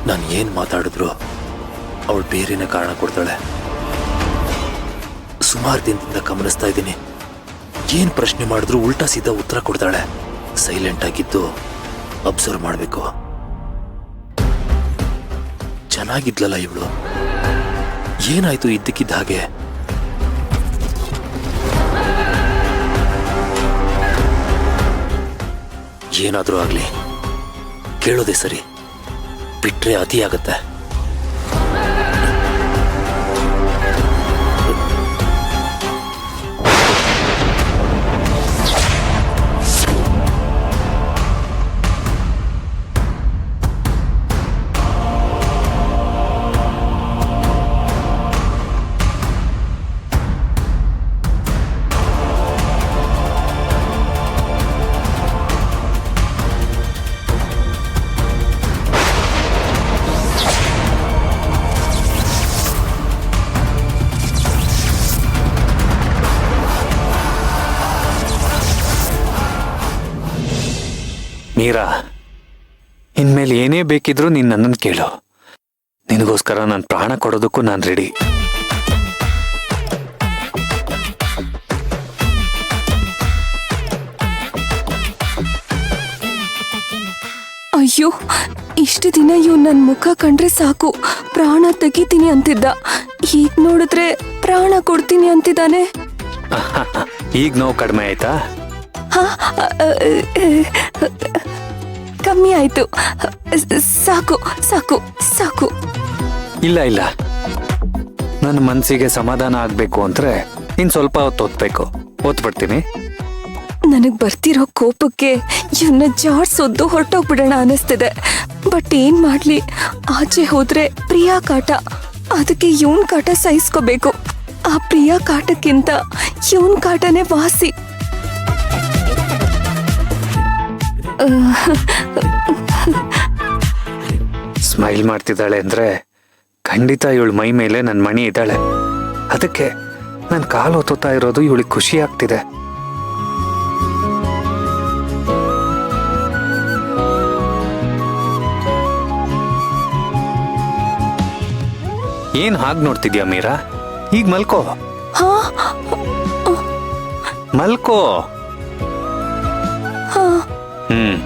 ನಾನು ಏನ್ ಮಾತಾಡಿದ್ರು ಅವಳು ಬೇರೆನೇ ಕಾರಣ ಕೊಡ್ತಾಳೆ. ಸುಮಾರು ದಿನದಿಂದ ಗಮನಿಸ್ತಾ ಇದ್ದೀನಿ, ಏನ್ ಪ್ರಶ್ನೆ ಮಾಡಿದ್ರು ಉಲ್ಟಾ ಸೀದಾ ಉತ್ತರ ಕೊಡ್ತಾಳೆ. ಸೈಲೆಂಟ್ ಆಗಿದ್ದು ಅಬ್ಸರ್ವ್ ಮಾಡಬೇಕು. ಚೆನ್ನಾಗಿದ್ಲಲ್ಲ ಇವಳು, ಏನಾಯ್ತು ಇದ್ದಕ್ಕಿದ್ದ ಹಾಗೆ? ಏನಾದ್ರೂ ಆಗ್ಲಿ ಕೇಳೋದೇ ಸರಿ, ಬಿಟ್ರೆ ಅತಿ ಆಗತ್ತೆ. ಮೀರಾ, ಇನ್ಮೇಲೆ ಏನೇ ಬೇಕಿದ್ರೂ ನೀನು ನನ್ನನ್ನು ಕೇಳು. ನಿನಗೋಸ್ಕರ ನಾನು ಪ್ರಾಣ ಕೊಡೋದಕ್ಕೂ ನಾನು ರೆಡಿ. ಅಯ್ಯೋ, ಇಷ್ಟು ದಿನ ಇವ್ ನನ್ ಮುಖ ಕಂಡ್ರೆ ಸಾಕು ಪ್ರಾಣ ತೆಗಿತೀನಿ ಅಂತಿದ್ದ. ಈಗ ನೋಡಿದ್ರೆ ಪ್ರಾಣ ಕೊಡ್ತೀನಿ ಅಂತಿದ್ದಾನೆ. ಈಗ ನೋವು ಕಡಿಮೆ ಆಯ್ತಾ? ಕಮ್ಮಿ ಆಯ್ತು. ಸಾಕು ಸಾಕು ಸಾಕು. ಇಲ್ಲ ಇಲ್ಲ, ನನ್ನ ಮನಸ್ಸಿಗೆ ಸಮಾಧಾನ ಆಗ್ಬೇಕು ಅಂದ್ರೆ ಇನ್ ಸ್ವಲ್ಪ ಹೊತ್ತು ಓದ್ಬೇಕು. ಓದ್ಬಿಡ್ತೀನಿ. ನನಗ್ ಬರ್ತಿರೋ ಕೋಪಕ್ಕೆ ಇವನ್ನ ಜಾಡ್ಸೊದ್ದು ಹೊರಟೋಗ್ಬಿಡೋಣ ಅನಿಸ್ತಿದೆ. ಬಟ್ ಏನ್ ಮಾಡ್ಲಿ, ಆಚೆ ಹೋದ್ರೆ ಪ್ರಿಯಾ ಕಾಟ, ಅದಕ್ಕೆ ಇವನ್ ಕಾಟ ಸಹಿಸ್ಕೋಬೇಕು. ಆ ಪ್ರಿಯಾ ಕಾಟಕ್ಕಿಂತ ಇವನ್ ಕಾಟನೇ ವಾಸಿ. ಸ್ಮೈಲ್ ಮಾಡ್ತಿದ್ದಾಳೆ ಅಂದ್ರೆ ಖಂಡಿತ ಇವಳು ಮೈ ಮೇಲೆ ನನ್ನ ಮಣಿ ಇದ್ದಾಳೆ. ಅದಕ್ಕೆ ನನ್ನ ಕಾಲು ಹೊತ್ತೋತಾ ಇರೋದು ಇವಳಿಗೆ ಖುಷಿ ಆಗ್ತಿದೆ. ಏನ್ ಹಾಗೆ ನೋಡ್ತಿದ್ಯಾ ಮೀರಾ? ಈಗ ಮಲ್ಕೋ, ಮಲ್ಕೋ. ಹ್ಮ್.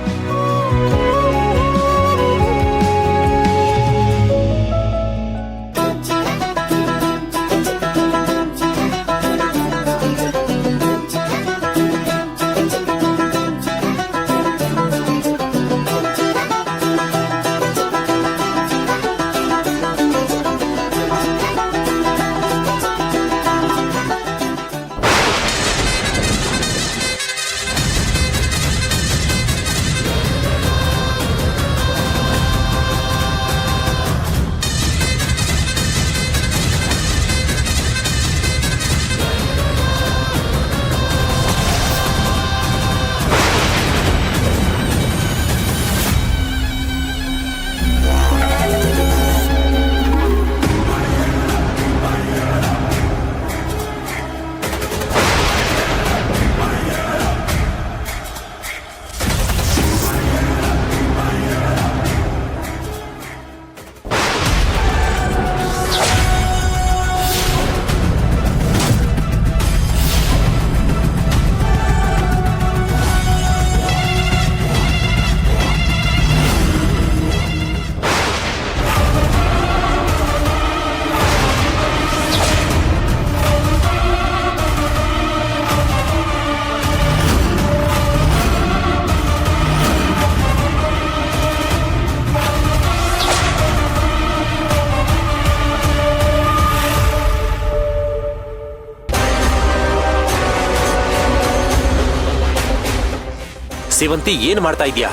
ಸೇವಂತಿ, ಏನು ಮಾಡ್ತಾ ಇದೀಯಾ?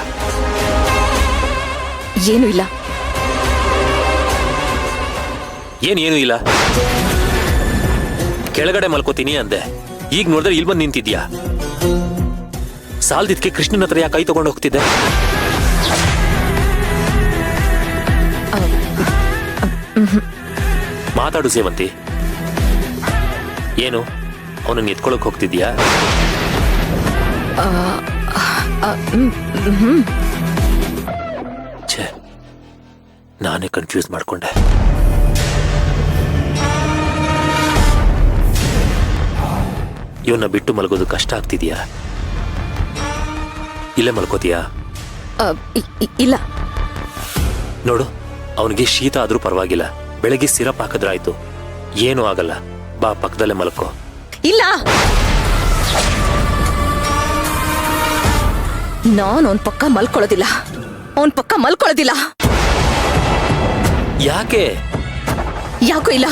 ಏನು ಇಲ್ಲ. ಏನು ಇಲ್ಲ? ಕೆಳಗಡೆ ಮಲ್ಕೋತೀನಿ ಅಂದೆ, ಈಗ ನೋಡಿದ್ರೆ ಇಲ್ಲಿ ಬಂದು ನಿಂತಿದ್ಯಾ. ಸಾಲ್ದಿದ್ಕೆ ಕೃಷ್ಣನ ಹತ್ರ ಯಾಕೆ ಕೈ ತಗೊಂಡು ಹೋಗ್ತಿದ್ದೆ? ಮಾತಾಡು ಸೇವಂತಿ. ಏನು ಅವನನ್ನು ಎತ್ಕೊಳಕ್ ಹೋಗ್ತಿದ್ಯಾ? ನಾನೇ ಕನ್ಫ್ಯೂಸ್ ಮಾಡ್ಕೊಂಡೆ. ಇವನ್ನ ಬಿಟ್ಟು ಮಲಗೋದು ಕಷ್ಟ ಆಗ್ತಿದ್ಯಾ? ಇಲ್ಲೇ ಮಲ್ಕೋತೀಯಾ? ಇಲ್ಲ. ನೋಡು, ಅವನಿಗೆ ಶೀತ ಆದ್ರೂ ಪರವಾಗಿಲ್ಲ, ಬೆಳಗ್ಗೆ ಸಿರಪ್ ಹಾಕಿದ್ರಾಯ್ತು, ಏನೂ ಆಗಲ್ಲ. ಬಾ, ಪಕ್ಕದಲ್ಲೇ ಮಲ್ಕೋ. ಇಲ್ಲ, ನಾನು ಅವನ್ ಪಕ್ಕ ಮಲ್ಕೊಳ್ಳೋದಿಲ್ಲ. ಯಾಕೆ? ಯಾಕೋ ಇಲ್ಲ.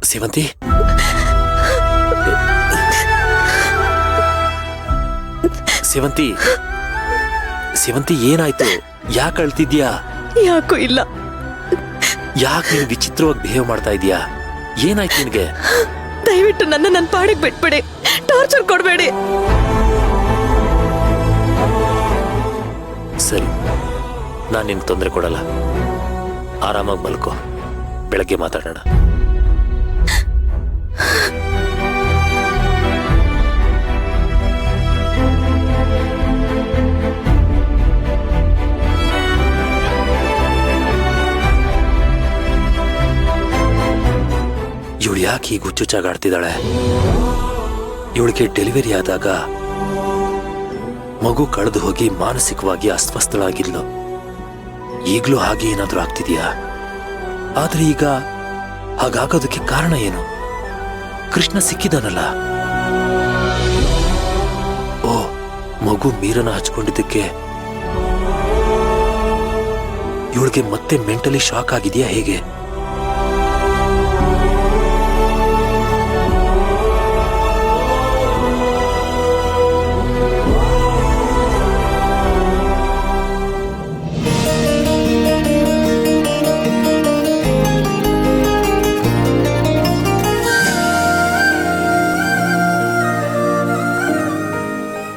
ಸೇವಂತಿ, ಸೇವಂತಿ, ಸೇವಂತಿ, ಏನಾಯ್ತು? ಯಾಕೆ ಅಳ್ತಿದ್ಯಾ? ಯಾಕೋ ಇಲ್ಲ. ಯಾಕೆ ನೀನು ವಿಚಿತ್ರವಾಗಿ ಬಿಹೇವ್ ಮಾಡ್ತಾ ಇದೀಯಾ? ಏನಾಯ್ತು ನಿನಗೆ? ದಯವಿಟ್ಟು ನನ್ನ ಪಾಡಿಗೆ ಬಿಟ್ಬಿಡಿ, ಟಾರ್ಚರ್ ಕೊಡಬೇಡಿ. ಸರಿ, ನಾನು ನಿನ್ಗೆ ತೊಂದರೆ ಕೊಡಲ್ಲ. ಆರಾಮಾಗಿ ಮಲ್ಕೋ, ಬೆಳಗ್ಗೆ ಮಾತಾಡೋಣ. ಇವಳು ಯಾಕೆ ಈಗ ಹುಚ್ಚುಚ್ಚಾಗಾಡ್ತಿದ್ದಾಳೆ? ಇವಳಿಗೆ ಡೆಲಿವರಿ ಆದಾಗ ಮಗು ಕಳೆದು ಹೋಗಿ ಮಾನಸಿಕವಾಗಿ ಅಸ್ವಸ್ಥಳಾಗಿದ್ಲು. ಈಗಲೂ ಹಾಗೆ ಏನಾದ್ರೂ ಆಗ್ತಿದ್ಯಾ? ಆದ್ರೆ ಈಗ ಹಾಗಾಗೋದಕ್ಕೆ ಕಾರಣ ಏನು? ಕೃಷ್ಣ ಸಿಕ್ಕಿದಾನಲ್ಲ. ಓ, ಮಗು ಮೀರನ ಹಚ್ಕೊಂಡಿದ್ದಕ್ಕೆ ಇವಳಿಗೆ ಮತ್ತೆ ಮೆಂಟಲಿ ಶಾಕ್ ಆಗಿದೆಯಾ ಹೇಗೆ?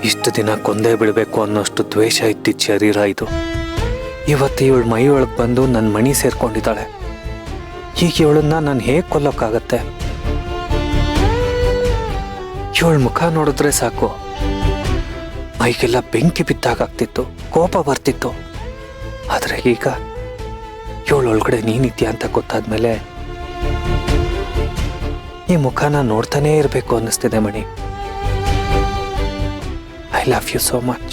ಇಷ್ಟು ದಿನ ಕೊಂದೇ ಬಿಡಬೇಕು ಅನ್ನೋಷ್ಟು ದ್ವೇಷ ಇದ್ದಿದ್ದ ಶರೀರ ಇದು. ಇವತ್ತು ಇವಳು ಮೈ ಒಳಗೆ ಬಂದು ನನ್ನ ಮಣಿ ಸೇರ್ಕೊಂಡಿದ್ದಾಳೆ. ಈಗ ಇವಳನ್ನ ನಾನು ಹೇಗೆ ಕೊಲ್ಲೋಕ್ಕಾಗತ್ತೆ? ಇವಳ ಮುಖ ನೋಡಿದ್ರೆ ಸಾಕು, ಮೈಗೆಲ್ಲ ಬೆಂಕಿ ಬಿದ್ದಾಗ್ತಿತ್ತು, ಕೋಪ ಬರ್ತಿತ್ತು. ಆದರೆ ಈಗ ಇವಳೊಳಗಡೆ ನೀನಿದ್ಯಾ ಅಂತ ಗೊತ್ತಾದ್ಮೇಲೆ ಈ ಮುಖನ ನೋಡ್ತಾನೇ ಇರಬೇಕು ಅನ್ನಿಸ್ತಿದೆ ಮಣಿ. I love you so much.